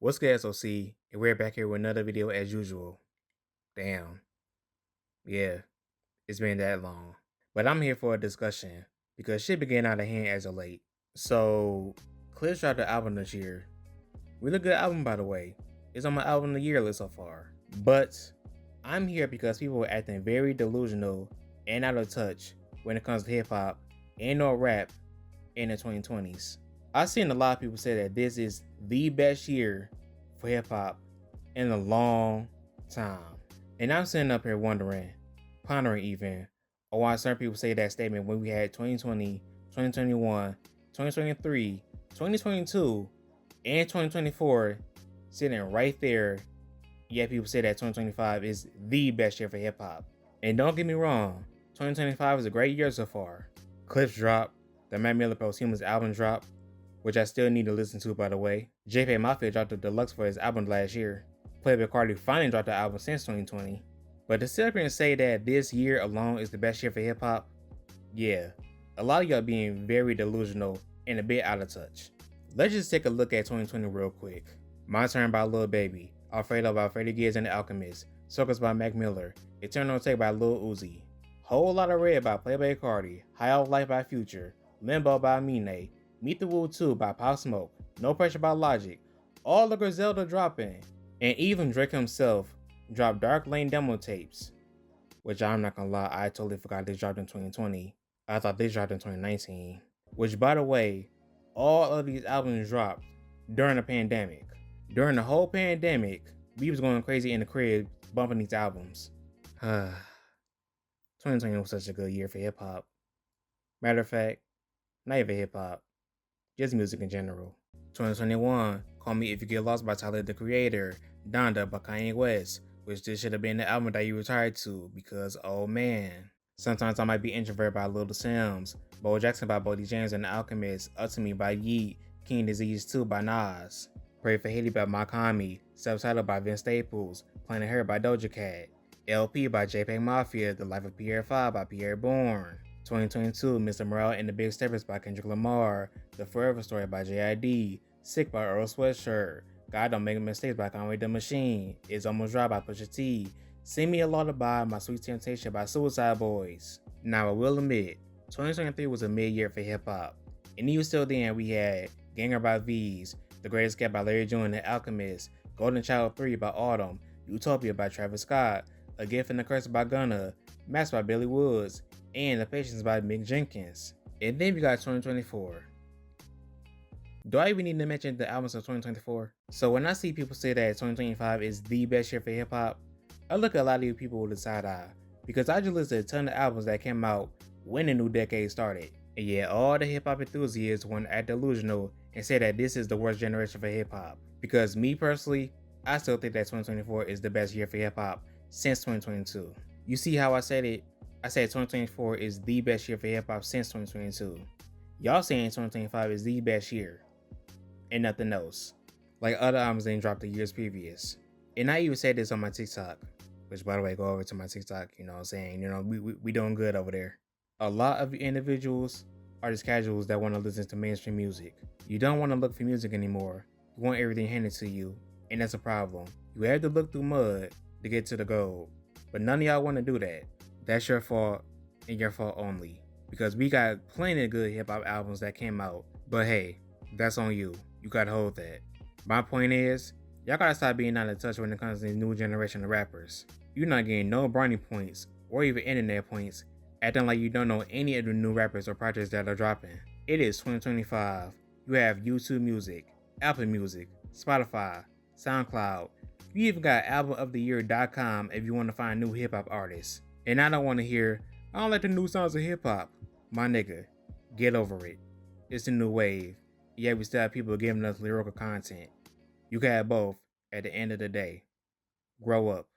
What's good, SOC? And we're back here with another video as usual. Damn. Yeah, it's been that long. But I'm here for a discussion because shit been getting out of hand as of late. So, Clips dropped the album this year. Really good album, by the way. It's on my album of the year list so far. But I'm here because people were acting very delusional and out of touch when it comes to hip hop and or rap in the 2020s. I've seen a lot of people say that this is the best year for hip hop in a long time. And I'm sitting up here wondering, pondering even, or why certain people say that statement when we had 2020, 2021, 2023, 2022, and 2024 sitting right there. Yet people say that 2025 is the best year for hip hop. And don't get me wrong, 2025 is a great year so far. Clips dropped, the Mac Miller Posthumous album dropped, which I still need to listen to, by the way. JP Mafia dropped the deluxe for his album last year. Playboi Carti finally dropped the album since 2020. But to sit up here and say that this year alone is the best year for hip hop, yeah, a lot of y'all being very delusional and a bit out of touch. Let's just take a look at 2020 real quick. My Turn by Lil Baby, Alfredo by Freddie Gibbs and the Alchemist, Circles by Mac Miller, Eternal Take by Lil Uzi, Whole Lotta Red by Playboi Carti, High Off Life by Future, Limbo by Mine, Meet the Woo 2 by Pop Smoke, No Pressure by Logic, all the Griselda dropping, and even Drake himself dropped Dark Lane demo tapes, which I'm not gonna lie, I totally forgot they dropped in 2020. I thought they dropped in 2019. Which, by the way, all of these albums dropped during the pandemic. During the whole pandemic, we was going crazy in the crib bumping these albums. 2020 was such a good year for hip hop. Matter of fact, not even hip hop, just music in general. 2021, Call Me If You Get Lost by Tyler the Creator, Donda by Kanye West, which this should have been the album that you retired to because, oh man. Sometimes I Might Be Introvert by Lil Sims, Bo Jackson by Bodie James and the Alchemist, Up To Me by Yeet, King Disease 2 by Nas, Pray for Haiti by Makami, Self-Titled by Vince Staples, Planet Her by Doja Cat, LP by JPEG Mafia, The Life of Pierre 5 by Pierre Bourne, 2022, Mr. Morale and the Big Steppers by Kendrick Lamar, The Forever Story by J.I.D., Sick by Earl Sweatshirt, God Don't Make Mistakes by Conway the Machine, It's Almost Dry by Pusha T, Send Me a Lullaby, My Sweet Temptation by Suicide Boys. Now I will admit, 2023 was a mid-year for hip-hop, and even still then we had Ganger by V's, The Greatest Gap by Larry June and the Alchemist, Golden Child 3 by Autumn, Utopia by Travis Scott, A Gift and a Curse by Gunna, Max by Billy Woods, and The Patience by Mick Jenkins. And then we got 2024. Do I even need to mention the albums of 2024? So when I see people say that 2025 is the best year for hip hop, I look at a lot of you people with a side eye because I just listed a ton of albums that came out when the new decade started. And yeah, all the hip hop enthusiasts want to act delusional and say that this is the worst generation for hip hop. Because me personally, I still think that 2024 is the best year for hip hop since 2022. You see how I said it? I said 2024 is the best year for hip hop since 2022. Y'all saying 2025 is the best year and nothing else. Like other albums didn't drop the years previous. And I even said this on my TikTok, which by the way, go over to my TikTok, you know what I'm saying? You know, we doing good over there. A lot of individuals are just casuals that want to listen to mainstream music. You don't want to look for music anymore. You want everything handed to you, and that's a problem. You have to look through mud to get to the gold. But none of y'all want to do that. That's your fault and your fault only. Because we got plenty of good hip hop albums that came out. But hey, that's on you. You gotta hold that. My point is, y'all gotta stop being out of touch when it comes to the new generation of rappers. You're not getting no brownie points or even internet points acting like you don't know any of the new rappers or projects that are dropping. It is 2025. You have YouTube Music, Apple Music, Spotify, SoundCloud. You even got albumoftheyear.com if you want to find new hip hop artists. And I don't want to hear, I don't like the new sounds of hip hop. My nigga, get over it. It's the new wave. Yet we still have people giving us lyrical content. You can have both at the end of the day. Grow up.